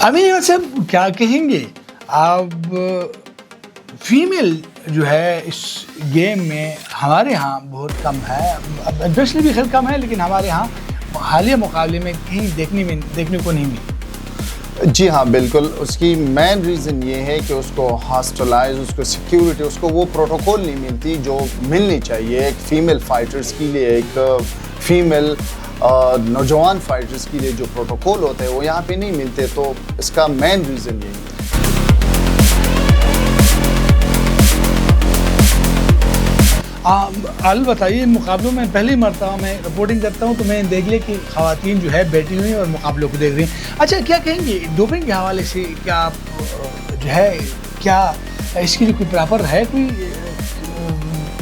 امین احمد صاحب کیا کہیں گے اب فیمیل جو ہے اس گیم میں ہمارے ہاں بہت کم ہے، اب انڈسٹری بھی خیر کم ہے لیکن ہمارے ہاں حالیہ مقابلے میں کہیں دیکھنے کو نہیں ملی؟ جی ہاں بالکل، اس کی مین ریزن یہ ہے کہ اس کو ہاسٹلائز، اس کو سیکیورٹی، اس کو وہ پروٹوکول نہیں ملتی جو ملنی چاہیے ایک فیمیل فائٹرز کے لیے، ایک فیمیل نوجوان فائٹرز کے لیے جو پروٹوکول ہوتے ہیں وہ یہاں پہ نہیں ملتے، تو اس کا مین ریزن یہی ہے۔ بتائیے، مقابلوں میں پہلی مرتبہ میں رپورٹنگ کرتا ہوں تو میں دیکھ لیا کہ خواتین جو ہے بیٹھی ہوئی اور مقابلوں کو دیکھ رہی ہیں۔ اچھا، کیا کہیں گے ڈوپنگ کے حوالے سے؟ کیا آپ جو ہے کیا اس کی کوئی پراپر ہے کوئی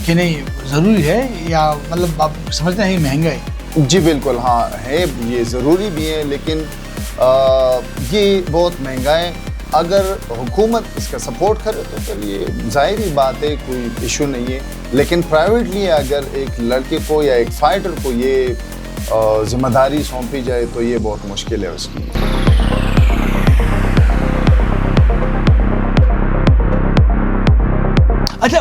کہ نہیں ضروری ہے، یا مطلب آپ سمجھتے ہیں یہ مہنگا ہے؟ جی بالکل ہاں ہے، یہ ضروری بھی ہے لیکن یہ بہت مہنگا ہے۔ اگر حکومت اس کا سپورٹ کرے تو پھر یہ ظاہری بات ہے، کوئی ایشو نہیں ہے، لیکن پرائیویٹلی اگر ایک لڑکے کو یا ایک فائٹر کو یہ ذمہ داری سونپی جائے تو یہ بہت مشکل ہے اس کی۔ اچھا،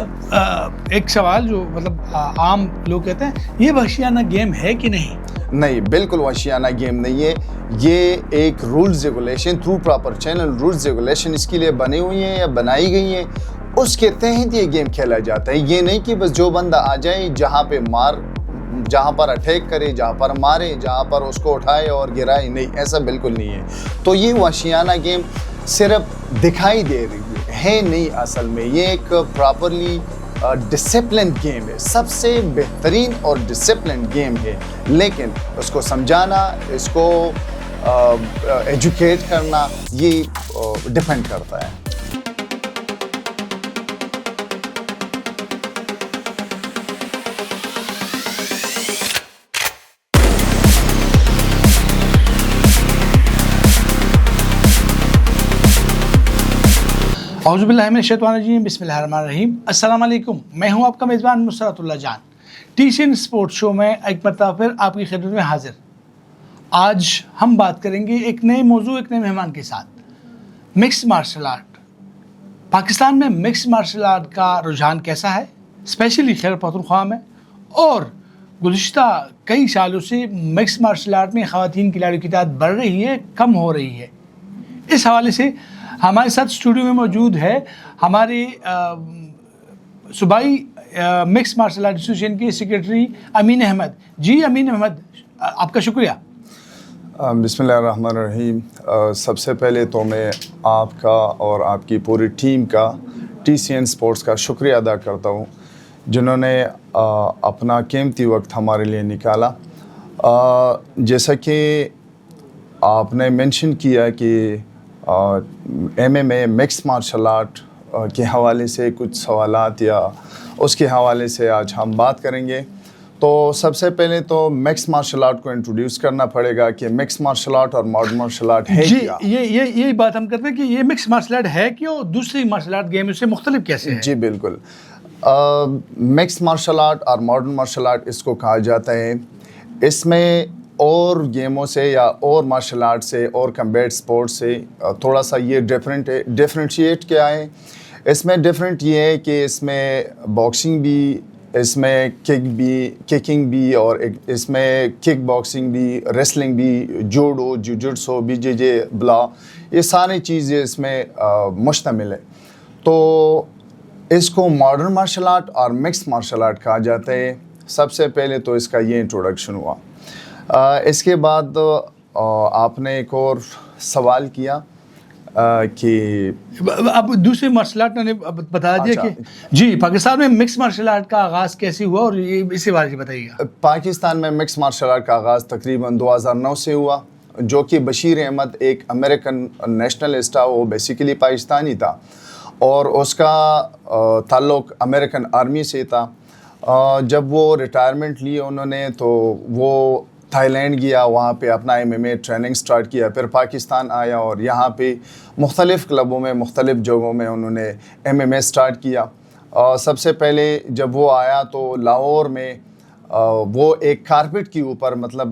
ایک سوال جو مطلب عام لوگ کہتے ہیں، یہ وحشیانہ گیم ہے کہ نہیں؟ نہیں، بالکل وحشیانہ گیم نہیں ہے، یہ ایک rules regulation through proper channel, rules regulation اس کے لیے بنی ہوئی ہیں یا بنائی گئی ہیں، اس کے تحت یہ گیم کھیلا جاتا ہے۔ یہ نہیں کہ بس جو بندہ آ جائے جہاں پر اٹیک کرے، جہاں پر مارے، جہاں پر اس کو اٹھائے اور گرائے، نہیں، ایسا بالکل نہیں ہے۔ تو یہ وحشیانہ گیم صرف دکھائی دے رہی ہے نہیں، اصل میں یہ ایک پراپرلی ڈسپلن گیم ہے، سب سے بہترین اور ڈسپلن گیم ہے، لیکن اس کو سمجھانا، اس کو ایجوکیٹ کرنا، یہ ڈیپینڈ کرتا ہے۔ اعوذ باللہ من الشیطان الرجیم، بسم اللہ الرحمن الرحیم۔ السلام علیکم، میں ہوں آپ کا میزبان مسرت اللہ جان، ٹی سی این اسپورٹ شو میں ایک مرتبہ پھر آپ کی خدمت میں حاضر۔ آج ہم بات کریں گے ایک نئے موضوع، ایک نئے مہمان کے ساتھ، مکس مارشل آرٹ۔ پاکستان میں مکس مارشل آرٹ کا رجحان کیسا ہے، اسپیشلی خیبر پختونخوا میں، اور گزشتہ کئی سالوں سے مکس مارشل آرٹ میں خواتین کھلاڑیوں کی تعداد بڑھ رہی ہے، کم ہو رہی ہے؟ اس حوالے سے ہمارے ساتھ اسٹوڈیو میں موجود ہے ہمارے صوبائی مکس مارشل آرٹ ایسوسیشن کے سیکریٹری امین احمد۔ جی امین احمد، آپ کا شکریہ۔ بسم اللہ الرحمن الرحیم۔ سب سے پہلے تو میں آپ کا اور آپ کی پوری ٹیم کا، ٹی سی این اسپورٹس کا شکریہ ادا کرتا ہوں، جنہوں نے اپنا قیمتی وقت ہمارے لیے نکالا۔ جیسا کہ آپ نے مینشن کیا کہ M M A mix martial art کے حوالے سے کچھ سوالات یا اس کے حوالے سے آج ہم بات کریں گے، تو سب سے پہلے تو مکس مارشل آرٹ کو انٹروڈیوس کرنا پڑے گا کہ مکس مارشل آرٹ اور ماڈرن مارشل آرٹ ہے کیا۔ یہی بات ہم کرتے ہیں کہ یہ مکس مارشل آرٹ ہے کیا، اور دوسری مارشل آرٹ گیم سے مختلف کیسے ہے؟ جی بالکل، مکس مارشل آرٹ اور ماڈرن مارشل آرٹ اس کو کہا جاتا ہے۔ اس میں اور گیموں سے یا اور مارشل آرٹ سے اور کمبیٹ سپورٹ سے تھوڑا سا یہ ڈفرینٹ ہے۔ ڈفرینشیٹ کیا ہے اس میں؟ ڈفرینٹ یہ ہے کہ اس میں باکسنگ بھی، اس میں ککنگ بھی، اور اس میں کک باکسنگ بھی، ریسلنگ بھی، جوڈو، جوجوٹسو، بی جے جے، بلا، یہ ساری چیزیں اس میں مشتمل ہے۔ تو اس کو ماڈرن مارشل آرٹ اور مکس مارشل آرٹ کہا جاتا ہے۔ سب سے پہلے تو اس کا یہ انٹروڈکشن ہوا۔ اس کے بعد آپ نے ایک اور سوال کیا کہ اب دوسرے مارشل آرٹ نے بتا دیا کہ جی پاکستان میں مکس مارشل آرٹ کا آغاز کیسے ہوا، اور یہ اسی بارے میں بتائیے گا۔ پاکستان میں مکس مارشل آرٹ کا آغاز تقریباً 2009 سے ہوا، جو کہ بشیر احمد ایک امریکن نیشنلسٹ تھا، وہ بیسیکلی پاکستانی تھا اور اس کا تعلق امریکن آرمی سے تھا۔ جب وہ ریٹائرمنٹ لی انہوں نے، تو وہ تھائی لینڈ گیا، وہاں پہ اپنا M M A training start کیا، پھر پاکستان آیا اور یہاں پہ مختلف کلبوں میں، مختلف جگہوں میں انہوں نے ایم ایم اے سٹارٹ کیا۔ سب سے پہلے جب وہ آیا تو لاہور میں وہ ایک کارپٹ کے اوپر، مطلب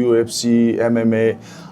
UFC, MMA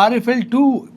RFL 2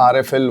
RFL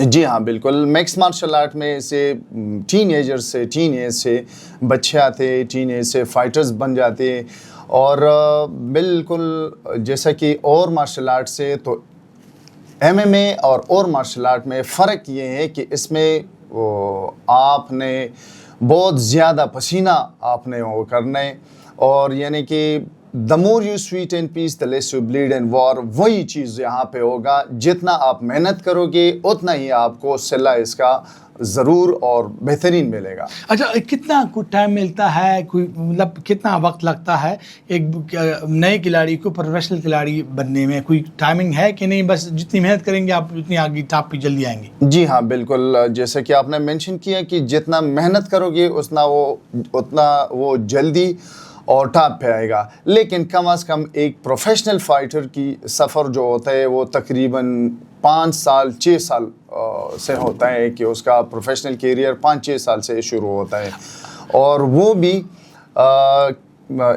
جی ہاں بالکل. میکس مارشل آرٹ میں سے ٹین ایج سے بچے آتے, ٹین ایج سے فائٹرز بن جاتے, اور بالکل جیسا کہ اور مارشل آرٹ سے تو ایم ایم اے اور مارشل آرٹ میں فرق یہ ہے کہ اس میں آپ نے بہت زیادہ پسینہ آپ نے وہ کرنا ہے, اور یعنی کہ the more you sweat and peace the less you bleed and war. وہی چیز یہاں پہ ہوگا, جتنا آپ محنت کرو گے اتنا ہی آپ کو صلہ اس کا ضرور اور بہترین ملے گا. اچھا, کتنا ٹائم ملتا ہے, کوئی مطلب کتنا وقت لگتا ہے ایک نئے کھلاڑی کو پروفیشنل کھلاڑی بننے میں؟ کوئی ٹائمنگ ہے کہ نہیں, بس جتنی محنت کریں گے آپ اتنی آگے ٹاپ پہ جلدی آئیں گے؟ جی ہاں بالکل, جیسے کہ آپ نے مینشن کیا کہ جتنا محنت کرو گے اتنا وہ جلدی اور ٹاپ پہ آئے گا. لیکن کم از کم ایک پروفیشنل فائٹر کی سفر جو ہوتا ہے وہ تقریباً 5 سال 6 سال سے ہوتا ہے, کہ اس کا پروفیشنل کیریئر 5-6 سال سے شروع ہوتا ہے, اور وہ بھی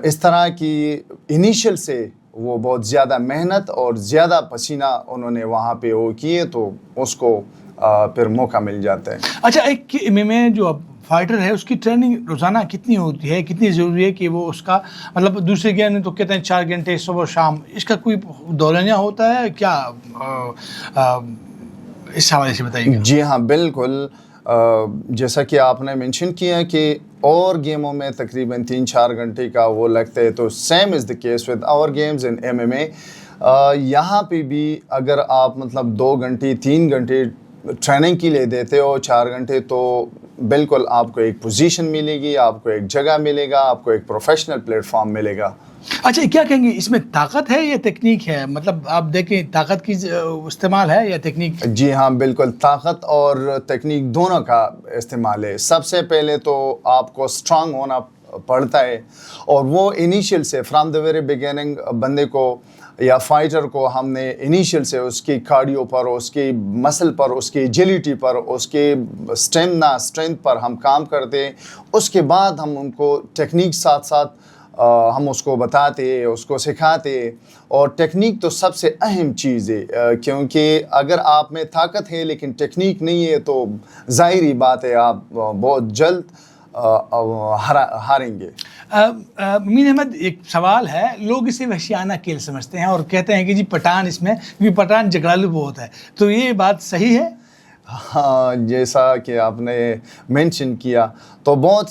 اس طرح کی انیشل سے وہ بہت زیادہ محنت اور زیادہ پسینہ انہوں نے وہاں پہ وہ کیے, تو اس کو پھر موقع مل جاتا ہے. اچھا, ایک ایم ایم اے جو فائٹر ہے اس کی ٹریننگ روزانہ کتنی ہوتی ہے, کتنی ضروری ہے کہ وہ اس کا مطلب دوسرے گیم میں تو کہتے ہیں 4 گھنٹے صبح شام, اس کا کوئی دورانیہ ہوتا ہے کیا؟ اس حوالے سے بتائیے. جی ہاں بالکل, جیسا کہ آپ نے مینشن کیا کہ اور گیموں میں تقریباً 3-4 گھنٹے کا وہ لگتا ہے, تو same as the case with our games in M M A. یہاں پہ بھی اگر آپ مطلب 2 گھنٹے 3 گھنٹے ٹریننگ کے لیے دیتے ہو, 4 گھنٹے, تو بالکل آپ کو ایک پوزیشن ملے گی, آپ کو ایک جگہ ملے گا, آپ کو ایک پروفیشنل پلیٹ فارم ملے گا. اچھا, کیا کہیں گے اس میں طاقت ہے یا تکنیک ہے؟ مطلب آپ دیکھیں طاقت کی استعمال ہے یا تکنیک؟ جی ہاں بالکل, طاقت اور تکنیک دونوں کا استعمال ہے. سب سے پہلے تو آپ کو اسٹرانگ ہونا پڑتا ہے, اور وہ انیشیل سے فرام دا ویری بگننگ بندے کو یا فائٹر کو ہم نے انیشیل سے اس کی کارڈیو پر, اس کی مسل پر, اس کی ایجیلٹی پر, اس کے اسٹرینتھ پر ہم کام کرتے ہیں. اس کے بعد ہم ان کو ٹیکنیک ساتھ ساتھ ہم اس کو بتاتے, اس کو سکھاتے. اور ٹیکنیک تو سب سے اہم چیز ہے, کیونکہ اگر آپ میں طاقت ہے لیکن ٹیکنیک نہیں ہے تو ظاہری بات ہے آپ بہت جلد ہاریں گے. مین احمد, ایک سوال ہے, لوگ اسے وحشیانہ کھیل سمجھتے ہیں اور کہتے ہیں کہ جی پٹھان اس میں, کیونکہ پٹھان جھگڑالو بہت ہے, تو یہ بات صحیح ہے؟ ہاں, جیسا کہ آپ نے مینشن کیا تو بہت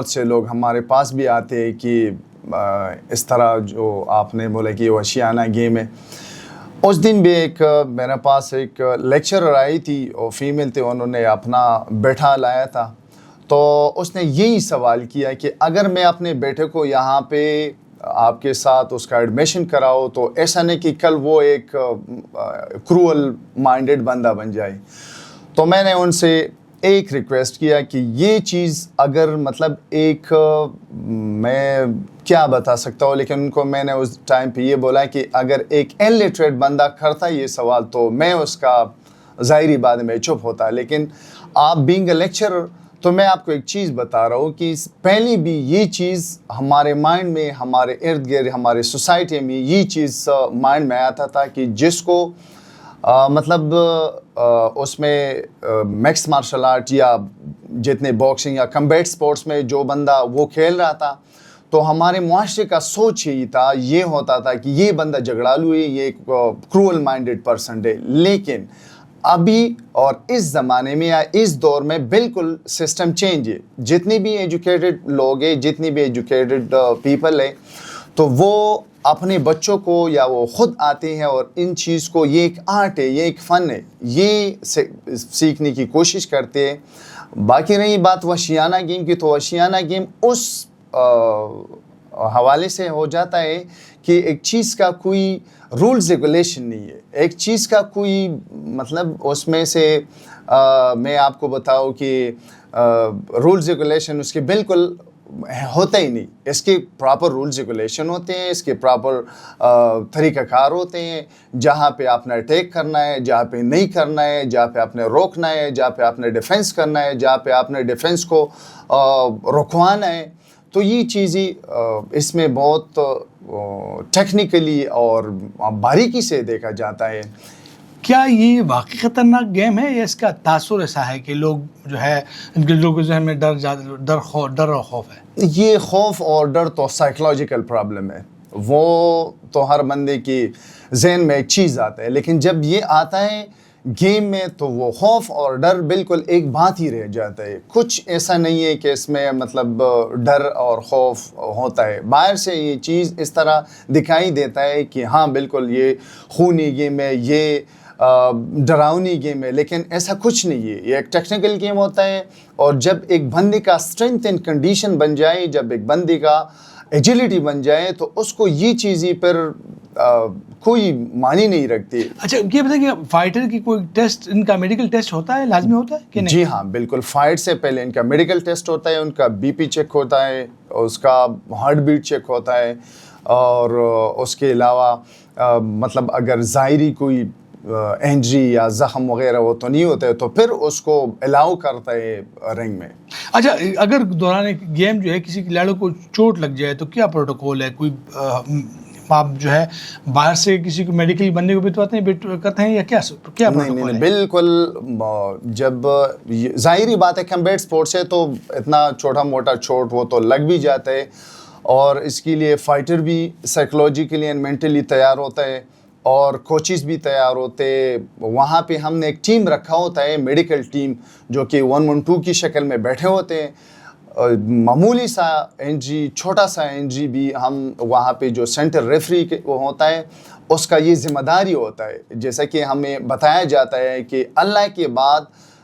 سے لوگ ہمارے پاس بھی آتے ہیں کہ اس طرح جو آپ نے بولا کہ وحشیانہ گیم ہے. اس دن بھی ایک میرے پاس ایک لیکچرر آئی تھی, اور فیمیل تھے, انہوں نے اپنا بیٹا لایا تھا, تو اس نے یہی سوال کیا کہ اگر میں اپنے بیٹے کو یہاں پہ آپ کے ساتھ اس کا ایڈمیشن کراؤ تو ایسا نہیں کہ کل وہ ایک کرول مائنڈڈ بندہ بن جائے. تو میں نے ان سے ایک ریکویسٹ کیا کہ یہ چیز اگر مطلب ایک میں کیا بتا سکتا ہوں, لیکن ان کو میں نے اس ٹائم پہ یہ بولا کہ اگر ایک انلیٹریٹ بندہ کرتا یہ سوال تو میں اس کا ظاہری بات میں چپ ہوتا, لیکن آپ بینگ اے لیکچرر تو میں آپ کو ایک چیز بتا رہا ہوں کہ پہلے بھی یہ چیز ہمارے مائنڈ میں, ہمارے ارد گرد, ہمارے سوسائٹی میں یہ چیز مائنڈ میں آتا تھا کہ جس کو مطلب اس میں میکس مارشل آرٹ یا جتنے باکسنگ یا کمبیٹ سپورٹس میں جو بندہ وہ کھیل رہا تھا, تو ہمارے معاشرے کا سوچ یہی تھا, یہ ہوتا تھا کہ یہ بندہ جھگڑالو ہے, یہ ایک کرول مائنڈڈ پرسن ہے. لیکن ابھی اور اس زمانے میں یا اس دور میں بالکل سسٹم چینج ہے. جتنے بھی ایجوکیٹڈ لوگ ہیں, جتنی بھی ایجوکیٹڈ پیپل ہیں, تو وہ اپنے بچوں کو یا وہ خود آتے ہیں اور ان چیز کو, یہ ایک آرٹ ہے, یہ ایک فن ہے, یہ سیکھنے کی کوشش کرتے ہیں. باقی رہی بات وحشیانہ گیم کی, تو وحشیانہ گیم اس حوالے سے ہو جاتا ہے کہ ایک چیز کا کوئی رولز ریگولیشن نہیں ہے, ایک چیز کا کوئی مطلب اس میں سے میں آپ کو بتاؤں کہ رولز ریگولیشن اس کے بالکل ہوتا ہی نہیں. اس کے پراپر رولز ریگولیشن ہوتے ہیں, اس کے پراپر طریقہ کار ہوتے ہیں, جہاں پہ آپ نے اٹیک کرنا ہے, جہاں پہ نہیں کرنا ہے, جہاں پہ آپ نے روکنا ہے, جہاں پہ آپ نے ڈیفینس کرنا ہے, جہاں پہ آپ نے ڈیفینس کو رکوانا ہے. تو یہ چیزیں اس میں بہت ٹیکنیکلی اور باریکی سے دیکھا جاتا ہے. کیا یہ واقعی خطرناک گیم ہے یا اس کا تاثر ایسا ہے کہ لوگ جو ہے ان کے لوگوں کے ذہن میں ڈر اور خوف ہے؟ یہ خوف اور ڈر تو سائیکلوجیکل پرابلم ہے، وہ تو ہر بندے کی ذہن میں ایک چیز آتا ہے، لیکن جب یہ آتا ہے گیم میں تو وہ خوف اور ڈر بالکل ایک بات ہی رہ جاتا ہے. کچھ ایسا نہیں ہے کہ اس میں مطلب ڈر اور خوف ہوتا ہے. باہر سے یہ چیز اس طرح دکھائی دیتا ہے کہ ہاں بالکل یہ خونی گیم ہے، یہ ڈراؤنی گیم ہے، لیکن ایسا کچھ نہیں ہے. یہ ایک ٹیکنیکل گیم ہوتا ہے، اور جب ایک بندے کا اسٹرینتھ اینڈ کنڈیشن بن جائے، جب ایک بندے کا ایجیلٹی بن جائے، تو اس کو یہ چیزیں پر کوئی معنی نہیں رکھتی. اچھا یہ بتائیں کہ فائٹر کی کوئی ٹیسٹ، ان کا میڈیکل ٹیسٹ ہوتا ہے، لازمی ہوتا ہے کہ نہیں؟ جی ہاں بالکل، فائٹ سے پہلے ان کا میڈیکل ٹیسٹ ہوتا ہے، ان کا بی پی چیک ہوتا ہے، اس کا ہارٹ بیٹ چیک ہوتا ہے، اور اس کے علاوہ مطلب اگر ظاہری کوئی انجری یا زخم وغیرہ وہ تو نہیں ہوتا ہے، تو پھر اس کو الاؤ کرتا ہے رنگ میں. اچھا اگر دوران ایک گیم جو ہے کسی کھلاڑی کو چوٹ لگ جائے تو کیا پروٹوکول ہے؟ کوئی آپ جو ہے باہر سے کسی کو میڈیکل بننے کو بھی تو کرتے ہیں یا کیا پروٹوکول ہے؟ بالکل. جب ظاہری بات ہے کمبیٹ سپورٹس ہے تو اتنا چھوٹا موٹا چوٹ وہ تو لگ بھی جاتا ہے، اور اس کے لیے فائٹر بھی سائیکلوجیکلی اینڈ مینٹلی تیار ہوتا ہے، اور کوچز بھی تیار ہوتے. وہاں پہ ہم نے ایک ٹیم رکھا ہوتا ہے، میڈیکل ٹیم، جو کہ 1-on-2 کی شکل میں بیٹھے ہوتے ہیں. معمولی سا انجری، چھوٹا سا انجری بھی ہم وہاں پہ جو سینٹر ریفری ہوتا ہے اس کا یہ ذمہ داری ہوتا ہے. جیسا کہ ہمیں بتایا جاتا ہے کہ اللہ کے بعد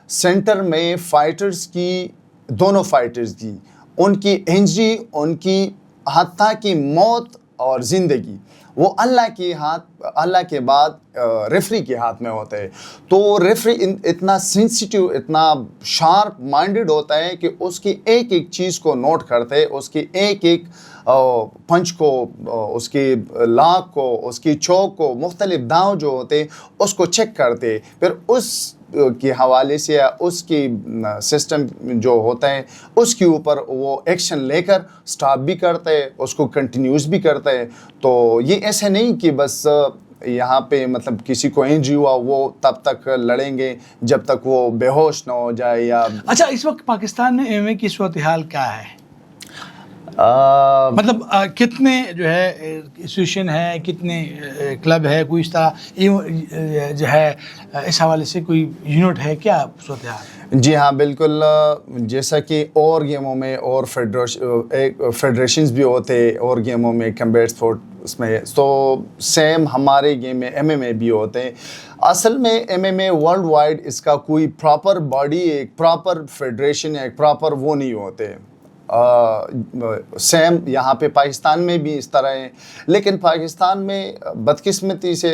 سینٹر میں فائٹرز کی، دونوں فائٹرز کی، ان کی انجری، ان کی حتیٰ کی موت اور زندگی، وہ اللہ کے بعد ریفری کے ہاتھ میں ہوتا ہے. تو ریفری اتنا سینسیٹیو، اتنا شارپ مائنڈڈ ہوتا ہے کہ اس کی ایک ایک چیز کو نوٹ کرتے ہے، اس کی ایک ایک پنچ کو، اس کی لاک کو، اس کی چوک کو، مختلف داؤں جو ہوتے اس کو چیک کرتے، پھر اس کے حوالے سے یا اس کی سسٹم جو ہوتا ہے اس کے اوپر وہ ایکشن لے کر سٹاپ بھی کرتا ہے، اس کو کنٹینیوس بھی کرتا ہے. تو یہ ایسا نہیں کہ بس یہاں پہ مطلب کسی کو انجری ہوا وہ تب تک لڑیں گے جب تک وہ بے ہوش نہ ہو جائے یا. اچھا اس وقت پاکستان میں ایم اے کی صورتحال کیا ہے؟ مطلب کتنے جو ہے ایسوسیشن ہے، کتنے کلب ہے، کوئی اس طرح جو ہے اس حوالے سے کوئی یونٹ ہے، کیا صورتحال؟ جی ہاں بالکل. جیسا کہ اور گیموں میں اور فیڈریشنز بھی ہوتے اور گیموں میں کمبیٹ سپورٹس میں، تو سیم ہمارے گیم میں ایم ایم اے بھی ہوتے ہیں. اصل میں M M A worldwide اس کا کوئی پراپر باڈی، ایک پراپر فیڈریشن، ایک پراپر وہ نہیں ہوتے. سیم یہاں پہ پاکستان میں بھی اس طرح ہے، لیکن پاکستان میں بدقسمتی سے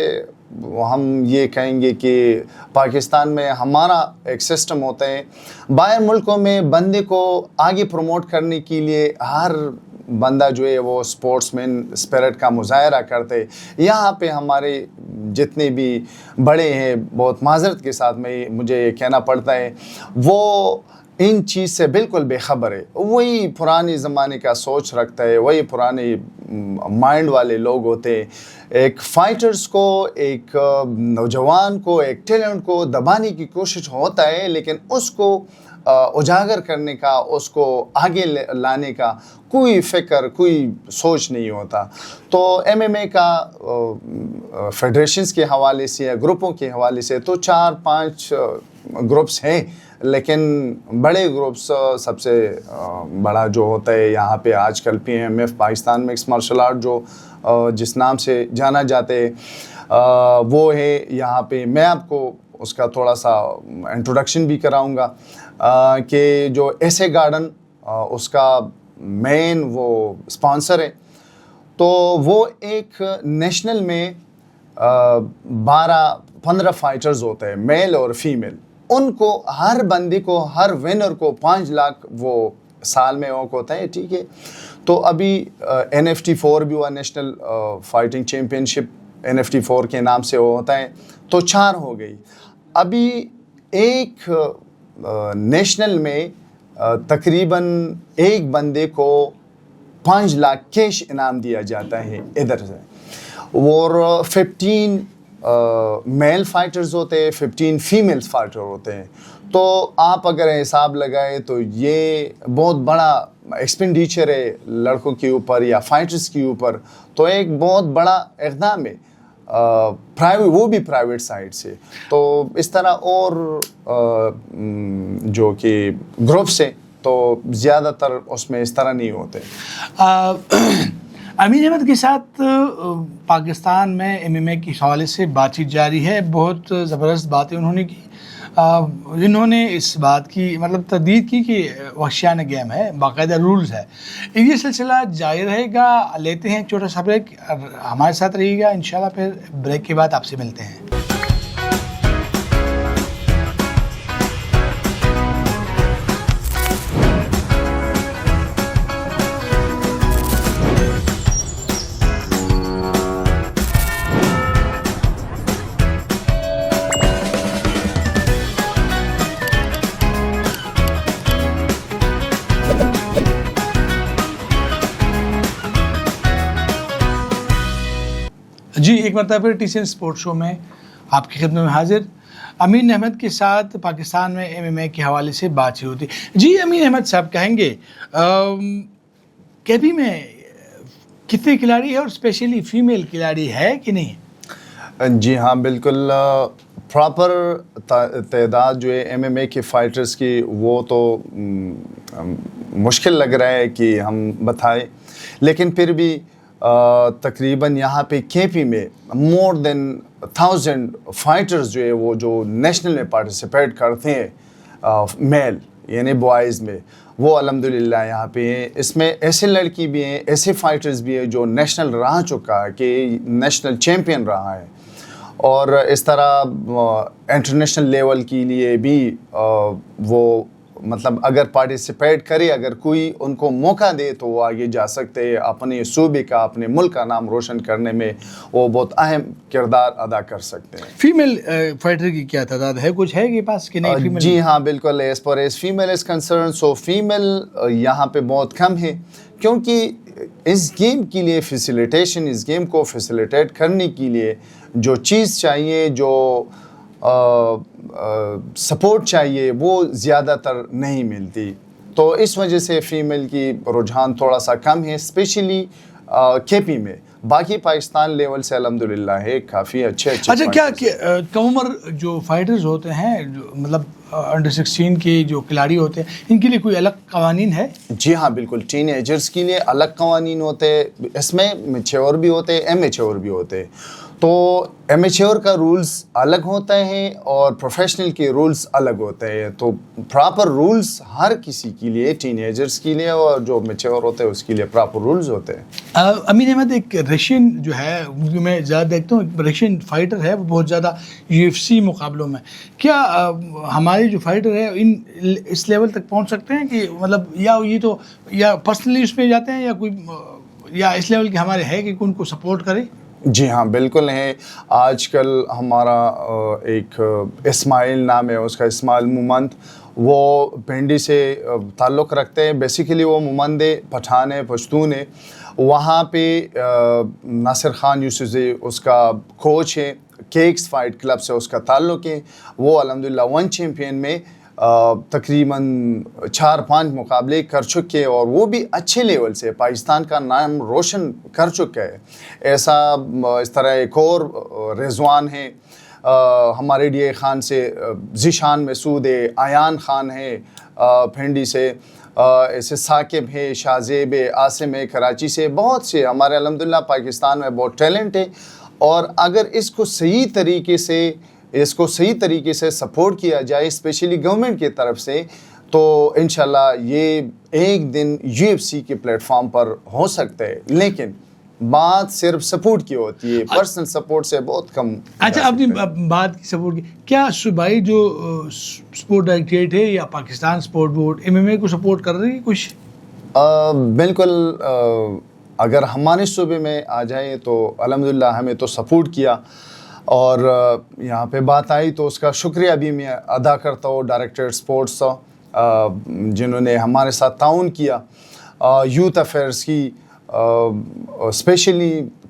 ہم یہ کہیں گے کہ پاکستان میں ہمارا ایک سسٹم ہوتا ہے، باہر ملکوں میں بندے کو آگے پروموٹ کرنے کے لیے ہر بندہ جو ہے وہ سپورٹس مین اسپرٹ کا مظاہرہ کرتے. یہاں پہ ہمارے جتنے بھی بڑے ہیں، بہت معذرت کے ساتھ مجھے یہ کہنا پڑتا ہے، وہ ان چیز سے بالکل بے خبر ہے. وہی پرانے زمانے کا سوچ رکھتا ہے، وہی پرانے مائنڈ والے لوگ ہوتے ہیں. ایک فائٹرز کو، ایک نوجوان کو، ایک ٹیلنٹ کو دبانے کی کوشش ہوتا ہے، لیکن اس کو اجاگر کرنے کا، اس کو آگے لانے کا کوئی فکر، کوئی سوچ نہیں ہوتا. تو ایم ایم اے کا فیڈریشنز کے حوالے سے یا گروپوں کے حوالے سے تو 4-5 گروپس ہیں، لیکن بڑے گروپس سب سے بڑا جو ہوتا ہے یہاں پہ آج کل P M F, Pakistan mix martial art, جو جس نام سے جانا جاتے وہ ہے یہاں پہ. میں آپ کو اس کا تھوڑا سا انٹروڈکشن بھی کراؤں گا کہ جو ایسے گارڈن اس کا مین وہ اسپانسر ہے. تو وہ ایک نیشنل میں 12-15 فائٹرز ہوتے ہیں، میل اور فیمیل. ان کو ہر بندے کو، ہر ونر کو 5 لاکھ وہ سال میں اوک ہوتا ہے. ٹھیک ہے، تو ابھی NFT4 بھی ہوا، نیشنل فائٹنگ چیمپئن شپ NFT4 کے نام سے وہ ہوتا ہے، تو 4 ہو گئی. ابھی ایک نیشنل میں تقریباً ایک بندے کو 5 لاکھ کیش انعام دیا جاتا ہے ادھر سے، اور 15 میل فائٹرز ہوتے ہیں 15 فیمیل فائٹر ہوتے ہیں. تو آپ اگر حساب لگائیں تو یہ بہت بڑا ایکسپینڈیچر ہے لڑکوں کے اوپر یا فائٹرز کے اوپر. تو ایک بہت بڑا اقدام ہے وہ بھی پرائیویٹ سائٹ سے. تو اس طرح اور جو کہ گروپس ہیں تو زیادہ تر اس میں اس طرح نہیں ہوتے. امین احمد کے ساتھ پاکستان میں MMA کے حوالے سے بات چیت جاری ہے. بہت زبردست باتیں انہوں نے کی. انہوں نے اس بات کی مطلب تردید کی کہ وحشیانہ گیم ہے, باقاعدہ رولز ہے. یہ سلسلہ جاری رہے گا. لیتے ہیں چھوٹا سا بریک, ہمارے ساتھ رہیے گا انشاءاللہ. پھر بریک کے بعد آپ سے ملتے ہیں. جی, ایک مرتبہ پھر TCN اسپورٹ شو میں آپ کی خدمت میں حاضر. امین احمد کے ساتھ پاکستان میں MMA کے حوالے سے بات چیت ہوتی. جی امین احمد صاحب, کہیں گے KP میں کتنے کھلاڑی ہے اور اسپیشلی فیمیل کھلاڑی ہے کہ نہیں؟ جی ہاں بالکل, پراپر تعداد جو ہے MMA کے فائٹرز کی وہ تو مشکل لگ رہا ہے کہ ہم بتائیں, لیکن پھر بھی تقریباً یہاں پہ KP میں مور دین 1000 فائٹرز جو ہے وہ جو نیشنل میں پارٹیسپیٹ کرتے ہیں میل یعنی بوائز میں, وہ الحمدللہ یہاں پہ ہیں. اس میں ایسے لڑکی بھی ہیں, ایسے فائٹرز بھی ہیں جو نیشنل رہ چکا ہے, کہ نیشنل چیمپئن رہا ہے. اور اس طرح انٹرنیشنل لیول کے لیے بھی وہ مطلب اگر پارٹیسپیٹ کرے, اگر کوئی ان کو موقع دے تو وہ آگے جا سکتے ہیں. اپنے صوبے کا, اپنے ملک کا نام روشن کرنے میں وہ بہت اہم کردار ادا کر سکتے ہیں. فیمیل فائٹر کی کیا تعداد ہے, کچھ ہے کہ پاس کہ نہیں فیمیل؟ جی ہاں بالکل, as per as female is concern, so female یہاں پہ بہت کم ہے, کیونکہ اس گیم کے لیے فیسیلیٹیشن, اس گیم کو فیسیلیٹیٹ کرنے کے لیے جو چیز چاہیے, جو سپورٹ چاہیے, وہ زیادہ تر نہیں ملتی. تو اس وجہ سے فیمیل کی رجحان تھوڑا سا کم ہے, اسپیشلی KP میں. باقی پاکستان لیول سے الحمدللہ ہے, کافی اچھے. اچھا, کیا کم عمر جو فائٹرز ہوتے ہیں, مطلب انڈر 16 کے جو کھلاڑی ہوتے ہیں, ان کے لیے کوئی الگ قوانین ہے؟ جی ہاں بالکل, ٹین ایجرز کے لیے الگ قوانین ہوتے ہیں. اس میں میچور بھی ہوتے ہیں, امیچور بھی ہوتے ہیں. تو امیچور کا رولز الگ ہوتے ہیں اور پروفیشنل کے رولز الگ ہوتے ہیں. تو پراپر رولز ہر کسی کے لیے, ٹین ایجرز کے لیے اور جو میچور ہوتے ہیں اس کے لیے پراپر رولز ہوتے ہیں. امین احمد, ایک رشین جو ہے, میں زیادہ دیکھتا ہوں, ایک رشین فائٹر ہے, وہ بہت زیادہ UFC مقابلوں میں. کیا ہمارے جو فائٹر ہے اس لیول تک پہنچ سکتے ہیں کہ مطلب یا یہ تو یا پرسنلی اس پہ جاتے ہیں, یا کوئی یا اس لیول کے ہمارے ہے کہ ان کو سپورٹ کرے؟ جی ہاں بالکل ہے. آج کل ہمارا ایک اسماعیل نام ہے اس کا, اسماعیل مومند, وہ پنڈی سے تعلق رکھتے ہیں. بیسیکلی وہ مومند پٹھان ہے, پشتون ہے. وہاں پہ ناصر خان یوسفزئی اس کا کوچ ہے, کیکس فائٹ کلب سے اس کا تعلق ہے. وہ الحمدللہ 1 چیمپئن میں تقریباً 4-5 مقابلے کر چکے, اور وہ بھی اچھے لیول سے پاکستان کا نام روشن کر چکا ہے. اس طرح ایک اور رضوان ہے ہمارے DA خان سے, ذیشان مسعود ہے, ایان خان ہے پھنڈی سے, ایسے ثاقب ہے, شاہزیب ہے, عاصم ہے کراچی سے. بہت سے ہمارے الحمدللہ پاکستان میں بہت ٹیلنٹ ہے. اور اگر اس کو صحیح طریقے سے سپورٹ کیا جائے, اسپیشلی گورنمنٹ کی طرف سے, تو انشاءاللہ یہ ایک دن UFC کے پلیٹ فارم پر ہو سکتا ہے. لیکن بات صرف سپورٹ کی ہوتی ہے, پرسنل سپورٹ سے بہت کم. اچھا, آپ نے بات کی سپورٹ کی, کیا صوبائی جو سپورٹ ڈائریکٹریٹ ہے یا پاکستان سپورٹ بورڈ MMA کو سپورٹ کر رہی ہے کچھ؟ بالکل, اگر ہمارے صوبے میں آ جائے تو الحمدللہ ہمیں تو سپورٹ کیا. اور یہاں پہ بات آئی تو اس کا شکریہ بھی میں ادا کرتا ہوں ڈائریکٹر سپورٹس کا, جنہوں نے ہمارے ساتھ تعاون کیا. یوتھ افیئرس کی اسپیشلی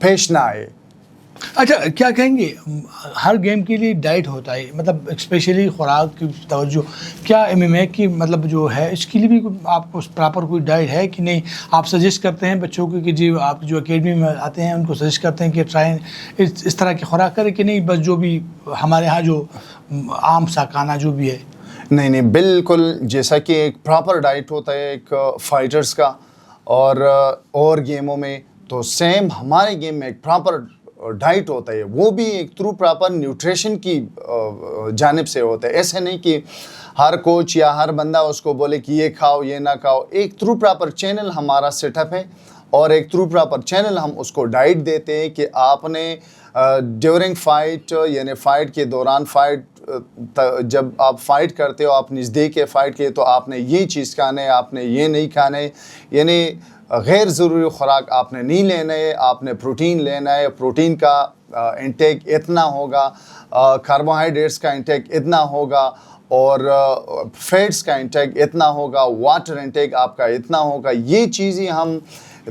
پیش نہ آئے. اچھا کیا کہیں گے ہر گیم کے لیے ڈائٹ ہوتا ہے, مطلب اسپیشلی خوراک کی توجہ, کیا ایم ایم اے کی مطلب جو ہے اس کے لیے بھی آپ کو پراپر کوئی ڈائٹ ہے کہ نہیں؟ آپ سجیسٹ کرتے ہیں بچوں کو کہ جی آپ جو اکیڈمی میں آتے ہیں ان کو سجیسٹ کرتے ہیں کہ ٹرائیں اس طرح کی خوراک کرے کہ نہیں, بس جو بھی ہمارے ہاں جو عام سا کھانا جو بھی ہے؟ نہیں بالکل, جیسا کہ ایک پراپر ڈائٹ ہوتا ہے ایک فائٹرز کا اور گیموں میں, تو سیم ہمارے گیم میں ایک پراپر ڈائٹ ہوتا ہے, وہ بھی ایک تھرو پراپر نیوٹریشن کی جانب سے ہوتا ہے. ایسے نہیں کہ ہر کوچ یا ہر بندہ اس کو بولے کہ یہ کھاؤ یہ نہ کھاؤ. ایک تھرو پراپر چینل ہمارا سیٹ اپ ہے, اور ایک تھرو پراپر چینل ہم اس کو ڈائٹ دیتے ہیں کہ آپ نے ڈیورنگ فائٹ یعنی فائٹ کے دوران جب آپ فائٹ کرتے ہو, آپ نزدیک ہے فائٹ کے, تو آپ نے یہ چیز کھانا ہے, آپ نے یہ نہیں کھانا ہے, یعنی غیر ضروری خوراک آپ نے نہیں لینا ہے. آپ نے پروٹین لینا ہے, پروٹین کا انٹیک اتنا ہوگا, کاربوہائیڈریٹس کا انٹیک اتنا ہوگا, اور فیٹس کا انٹیک اتنا ہوگا, واٹر انٹیک آپ کا اتنا ہوگا. یہ چیزیں ہم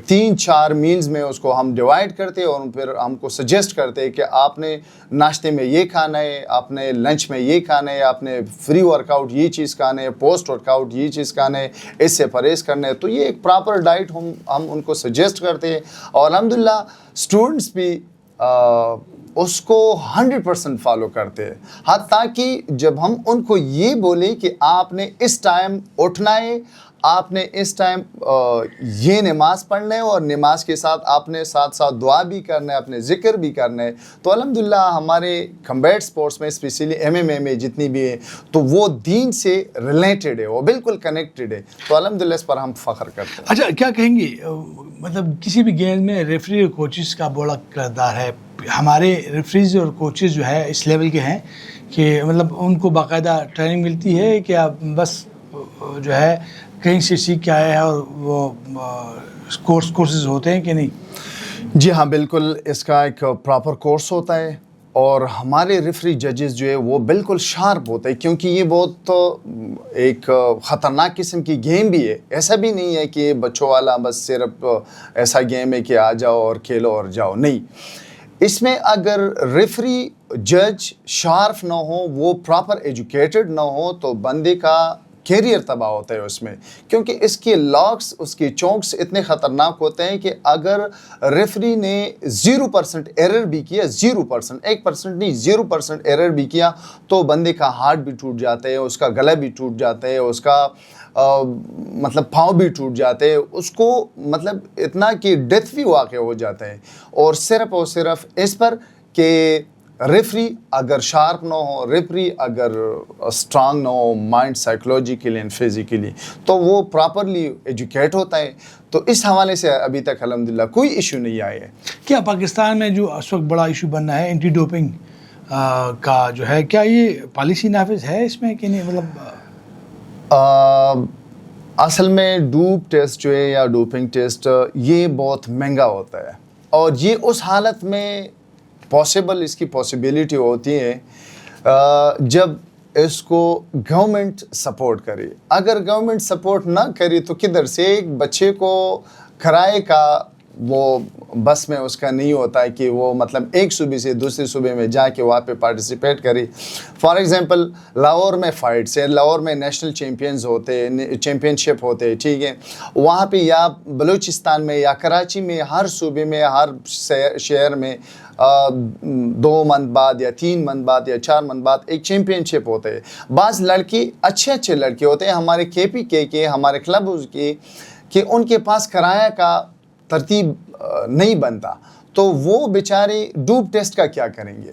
3-4 میلز میں اس کو ہم ڈیوائڈ کرتے ہیں, اور پھر ہم کو سجیسٹ کرتے ہیں کہ آپ نے ناشتے میں یہ کھانا ہے, آپ نے لنچ میں یہ کھانا ہے, آپ نے فری ورک آؤٹ یہ چیز کھانا ہے, پوسٹ ورک آؤٹ یہ چیز کھانا ہے, اس سے پرہیز کرنا ہے. تو یہ ایک پراپر ڈائٹ ہم ان کو سجیسٹ کرتے ہیں, اور الحمدللہ اسٹوڈنٹس بھی اس کو 100% فالو کرتے ہیں. حتیٰ کہ جب ہم ان کو یہ بولیں کہ آپ نے اس ٹائم اٹھنا ہے, آپ نے اس ٹائم یہ نماز پڑھنا ہے, اور نماز کے ساتھ آپ نے ساتھ ساتھ دعا بھی کرنا ہے, اپنے ذکر بھی کرنا ہے, تو الحمدللہ ہمارے کمبیٹ سپورٹس میں اسپیشلی ایم ایم اے میں جتنی بھی ہیں تو وہ دین سے ریلیٹڈ ہے, وہ بالکل کنیکٹڈ ہے. تو الحمدللہ اس پر ہم فخر کرتے ہیں. اچھا کیا کہیں گے مطلب کسی بھی گیم میں ریفری اور کوچز کا بڑا کردار ہے؟ ہمارے ریفریز اور کوچز جو ہے اس لیول کے ہیں کہ مطلب ان کو باقاعدہ ٹریننگ ملتی ہے کہ آپ بس جو ہے کہیں سے سیکھ کے آئے ہیں اور وہ کورسز ہوتے ہیں کہ نہیں؟ جی ہاں بالکل, اس کا ایک پراپر کورس ہوتا ہے, اور ہمارے ریفری ججز جو ہے وہ بالکل شارپ ہوتے ہیں, کیونکہ یہ بہت ایک خطرناک قسم کی گیم بھی ہے. ایسا بھی نہیں ہے کہ بچوں والا بس صرف ایسا گیم ہے کہ آ جاؤ اور کھیلو اور جاؤ, نہیں. اس میں اگر ریفری جج شارپ نہ ہو, وہ پراپر ایجوکیٹڈ نہ ہو, تو بندے کا کیریئر تباہ ہوتا ہے اس میں, کیونکہ اس کے لاکس اس کے چونکس اتنے خطرناک ہوتے ہیں کہ اگر ریفری نے 0% ایرر بھی کیا, 0%, 1% نہیں 0% ایرر بھی کیا, تو بندے کا ہارٹ بھی ٹوٹ جاتا ہے, اس کا گلا بھی ٹوٹ جاتا ہے, اس کا مطلب پاؤں بھی ٹوٹ جاتے ہیں, اس کو مطلب اتنا کہ ڈیتھ بھی واقع ہو جاتا ہے. اور صرف اس پر کہ ریفری اگر شارپ نہ ہو, ریفری اگر اسٹرانگ نہ ہو مائنڈ سائیکولوجیکلی اینڈ فزیکلی, تو وہ پراپرلی ایجوکیٹ ہوتا ہے. تو اس حوالے سے ابھی تک الحمدللہ کوئی ایشو نہیں آئے ہے. کیا پاکستان میں جو اس وقت بڑا ایشو بن رہا ہے اینٹی ڈوپنگ کا جو ہے, کیا یہ پالیسی نافذ ہے اس میں کہ نہیں؟ مطلب اصل میں ڈوپ ٹیسٹ جو ہے یا ڈوپنگ ٹیسٹ یہ بہت مہنگا ہوتا ہے, اور یہ اس حالت میں پاسبل اس کی پاسبلٹی ہوتی ہے جب اس کو گورنمنٹ سپورٹ کرے. اگر گورنمنٹ سپورٹ نہ کرے تو کدھر سے ایک بچے کو کرائے کا وہ بس میں اس کا نہیں ہوتا ہے کہ وہ مطلب ایک صوبے سے دوسرے صوبے میں جا کے وہاں پہ پارٹیسپیٹ کرے. فار ایگزامپل لاہور میں فائٹس ہے, لاہور میں نیشنل چیمپئن شپ ہوتے ہیں, ٹھیک ہے, وہاں پہ یا بلوچستان میں یا کراچی میں ہر صوبے میں ہر شہر میں 2 منتھ بعد یا 3 منتھ بعد یا 4 منتھ بعد ایک چیمپئن شپ ہوتے ہیں. بعض لڑکی اچھے لڑکے ہوتے ہیں ہمارے KPK کے ہمارے کلبز کے کہ ان کے پاس کرایہ کا ترتیب نہیں بنتا, تو وہ بیچارے ڈوپ ٹیسٹ کا کیا کریں گے؟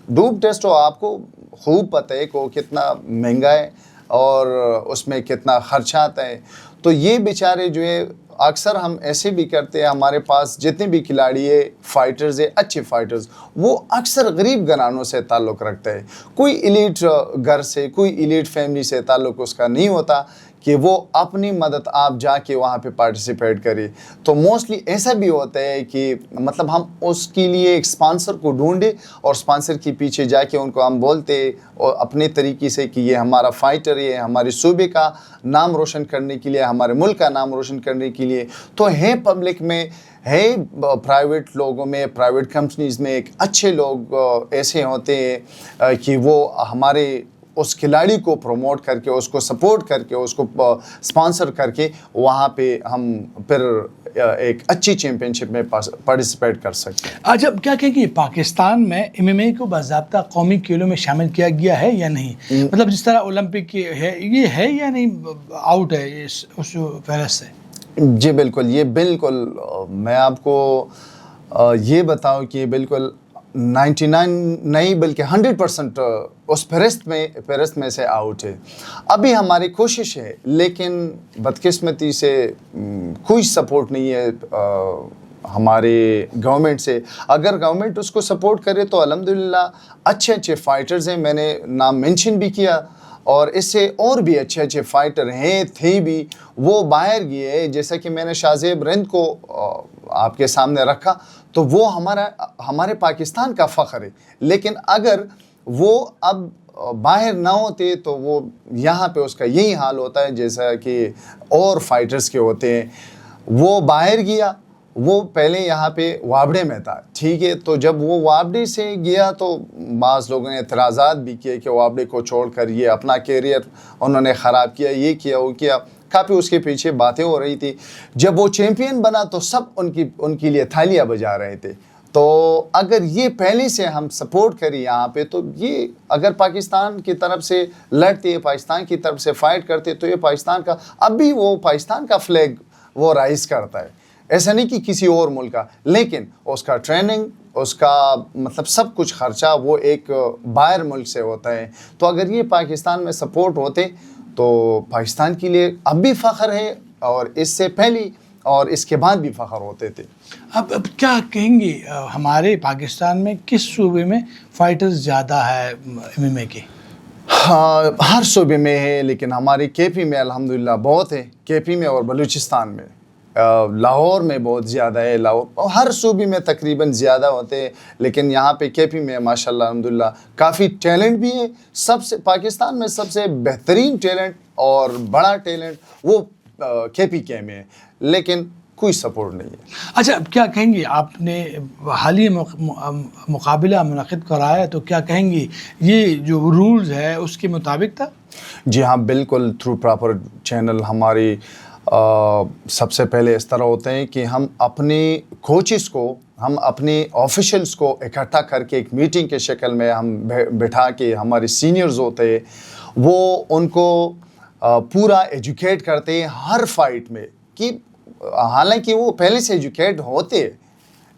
ڈوپ ٹیسٹ تو آپ کو خوب پتہ ہے کہ وہ کتنا مہنگا ہے اور اس میں کتنا خرچہ آتا ہے. تو یہ بیچارے جو ہے اکثر ہم ایسے بھی کرتے ہیں, ہمارے پاس جتنے بھی کھلاڑی ہے فائٹرز ہے اچھے فائٹرز, وہ اکثر غریب گھرانوں سے تعلق رکھتا ہے. کوئی ایلیٹ گھر سے کوئی ایلیٹ فیملی سے تعلق اس کا نہیں ہوتا کہ وہ اپنی مدد آپ جا کے وہاں پہ پارٹیسپیٹ کرے. تو موسٹلی ایسا بھی ہوتا ہے کہ مطلب ہم اس کے لیے ایک اسپانسر کو ڈھونڈے اور اسپانسر کے پیچھے جا کے ان کو ہم بولتے اور اپنے طریقے سے کہ یہ ہمارا فائٹر ہے, ہمارے صوبے کا نام روشن کرنے کے لیے, ہمارے ملک کا نام روشن کرنے کے لیے. تو ہے پبلک میں, ہے پرائیویٹ لوگوں میں, پرائیویٹ کمپنیز میں ایک اچھے لوگ ایسے ہوتے ہیں کہ وہ ہمارے اس کھلاڑی کو پروموٹ کر کے, اس کو سپورٹ کر کے, اس کو اسپانسر کر کے وہاں پہ ہم پھر ایک اچھی چیمپئن شپ میں پارٹیسپیٹ کر سکتے ہیں. اچھا, کیا کہیں کہ پاکستان میں MMA کو باضابطہ قومی کھیلوں میں شامل کیا گیا ہے یا نہیں؟ مطلب جس طرح اولمپک کی ہے, یہ ہے یا نہیں, آؤٹ ہے اس فہرست سے؟ جی بالکل, یہ بالکل میں آپ کو یہ بتاؤں کہ بالکل 99 نہیں بلکہ 100% اس فہرست میں سے آؤٹ ہے. ابھی ہماری کوشش ہے لیکن بدقسمتی سے کوئی سپورٹ نہیں ہے ہمارے گورنمنٹ سے. اگر گورنمنٹ اس کو سپورٹ کرے تو الحمدللہ اچھے اچھے فائٹرز ہیں, میں نے نام مینشن بھی کیا, اور اس سے اور بھی اچھے اچھے فائٹر ہیں, تھے بھی, وہ باہر گئے. جیسا کہ میں نے شاہزیب رند کو آپ کے سامنے رکھا تو وہ ہمارے پاکستان کا فخر ہے. لیکن اگر وہ اب باہر نہ ہوتے تو وہ یہاں پہ اس کا یہی حال ہوتا ہے جیسا کہ اور فائٹرز کے ہوتے ہیں. وہ باہر گیا, وہ پہلے یہاں پہ وابڑے میں تھا, ٹھیک ہے, تو جب وہ وابڑے سے گیا تو بعض لوگوں نے اعتراضات بھی کیے کہ وابڑے کو چھوڑ کر یہ اپنا کیریئر انہوں نے خراب کیا, یہ کیا, وہ کیا, کافی اس کے پیچھے باتیں ہو رہی تھی. جب وہ چیمپئن بنا تو سب ان کے لیے تھالیاں بجا رہے تھے. تو اگر یہ پہلے سے ہم سپورٹ کریں یہاں پہ تو یہ اگر پاکستان کی طرف سے لڑتے, پاکستان کی طرف سے فائٹ کرتے تو یہ پاکستان کا, اب بھی وہ پاکستان کا فلیگ وہ رائز کرتا ہے, ایسا نہیں کہ کسی اور ملک کا. لیکن اس کا ٹریننگ, اس کا مطلب سب کچھ خرچہ وہ ایک باہر ملک سے ہوتا ہے. تو اگر یہ پاکستان میں سپورٹ ہوتے تو پاکستان کے لیے اب بھی فخر ہے, اور اس سے پہلی اور اس کے بعد بھی فخر ہوتے تھے. اب کیا کہیں گے, ہمارے پاکستان میں کس صوبے میں فائٹرز زیادہ ہے MMA کے؟ ہر صوبے میں ہے, لیکن ہمارے KP میں الحمدللہ بہت ہے, KP میں اور بلوچستان میں, لاہور میں بہت زیادہ ہے. لاہور ہر صوبے میں تقریباً زیادہ ہوتے ہیں, لیکن یہاں پہ KP میں ماشاءاللہ الحمدللہ کافی ٹیلنٹ بھی ہے. پاکستان میں سب سے بہترین ٹیلنٹ اور بڑا ٹیلنٹ وہ KP میں ہے, لیکن کوئی سپورٹ نہیں ہے. اچھا, کیا کہیں گے, آپ نے حالیہ مقابلہ منعقد کرایا تو کیا کہیں گے, یہ جو رولز ہے اس کے مطابق تھا؟ جی ہاں بالکل, تھرو پراپر چینل ہماری سب سے پہلے اس طرح ہوتے ہیں کہ ہم اپنے کوچز کو, ہم اپنے آفیشلز کو اکٹھا کر کے ایک میٹنگ کے شکل میں ہم بٹھا کے, ہمارے سینئرز ہوتے ہیں وہ ان کو پورا ایجوکیٹ کرتے ہیں ہر فائٹ میں. کہ حالانکہ وہ پہلے سے ایجوکیٹ ہوتے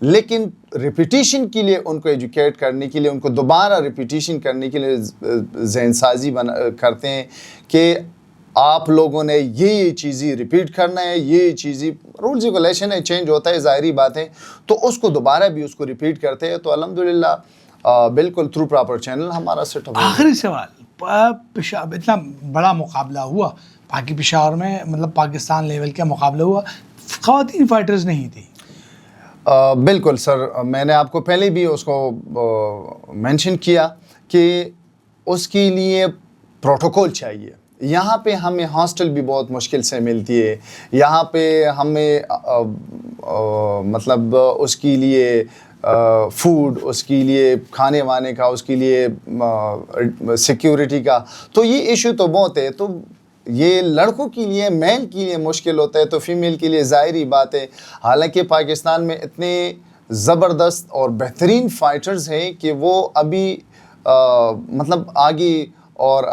لیکن ریپیٹیشن کے لیے ان کو ایجوکیٹ کرنے کے لیے, ان کو دوبارہ ریپیٹیشن کرنے کے لیے ذہن سازی کرتے ہیں کہ آپ لوگوں نے یہ چیزیں ریپیٹ کرنا ہے, یہ چیزیں رولز ریگولیشن ہے, چینج ہوتا ہے, ظاہری بات ہے, تو اس کو دوبارہ بھی اس کو ریپیٹ کرتے ہیں. تو الحمدللہ بالکل تھرو پراپر چینل ہمارا سیٹ اپ. آخری سوال, اتنا بڑا مقابلہ ہوا پشاور میں, مطلب پاکستان لیول کا مقابلہ ہوا, خواتین فائٹرز نہیں تھی؟ بالکل سر, میں نے آپ کو پہلے بھی اس کو مینشن کیا کہ اس کے لیے پروٹوکول چاہیے. یہاں پہ ہمیں ہاسٹل بھی بہت مشکل سے ملتی ہے, یہاں پہ ہمیں مطلب اس کے لیے فوڈ, اس کے لیے کھانے وانے کا, اس کے لیے سیکیورٹی کا, تو یہ ایشو تو بہت ہے. تو یہ لڑکوں کے لیے, میل کے لیے مشکل ہوتا ہے, تو فیمیل کے لیے ظاہری بات ہے. حالانکہ پاکستان میں اتنے زبردست اور بہترین فائٹرز ہیں کہ وہ ابھی مطلب آگے اور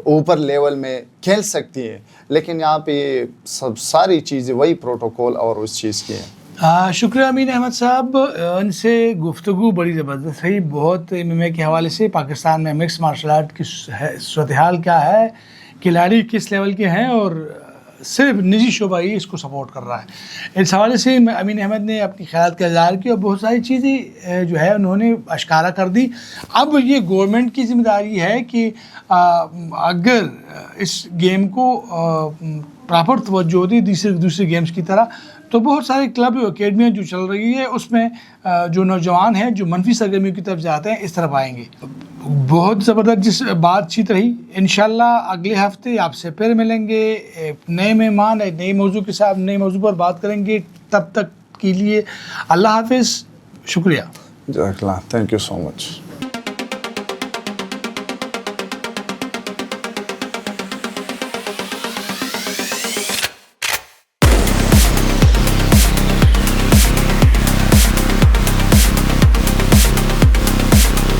اوپر لیول میں کھیل سکتی ہیں, لیکن یہاں پہ سب ساری چیزیں وہی پروٹوکول اور اس چیز کی ہیں. شکریہ امین احمد صاحب, ان سے گفتگو بڑی زبردست رہی. بہت MMA کے حوالے سے پاکستان میں مکس مارشل آرٹ کی صورتحال کیا ہے, کھلاڑی کس لیول کے ہیں, اور صرف نجی شعبہ ہی اس کو سپورٹ کر رہا ہے. اس حوالے سے امین احمد نے اپنی خیالات کا اظہار کیا اور بہت ساری چیزیں جو ہے انہوں نے اشکارا کر دی. اب یہ گورنمنٹ کی ذمہ داری ہے کہ اگر اس گیم کو پراپر توجہ ہوتی دوسرے گیمز کی طرح تو بہت سارے کلب اکیڈمیاں جو چل رہی ہے اس میں جو نوجوان ہیں جو منفی سرگرمیوں کی طرف جاتے ہیں اس طرف آئیں گے. بہت زبردست بات چیت رہی. انشاءاللہ اگلے ہفتے آپ سے پھر ملیں گے نئے مہمان نئے موضوع کے ساتھ نئے موضوع پر بات کریں گے. تب تک کے لیے اللہ حافظ. شکریہ. جزاک اللہ. Thank you so much.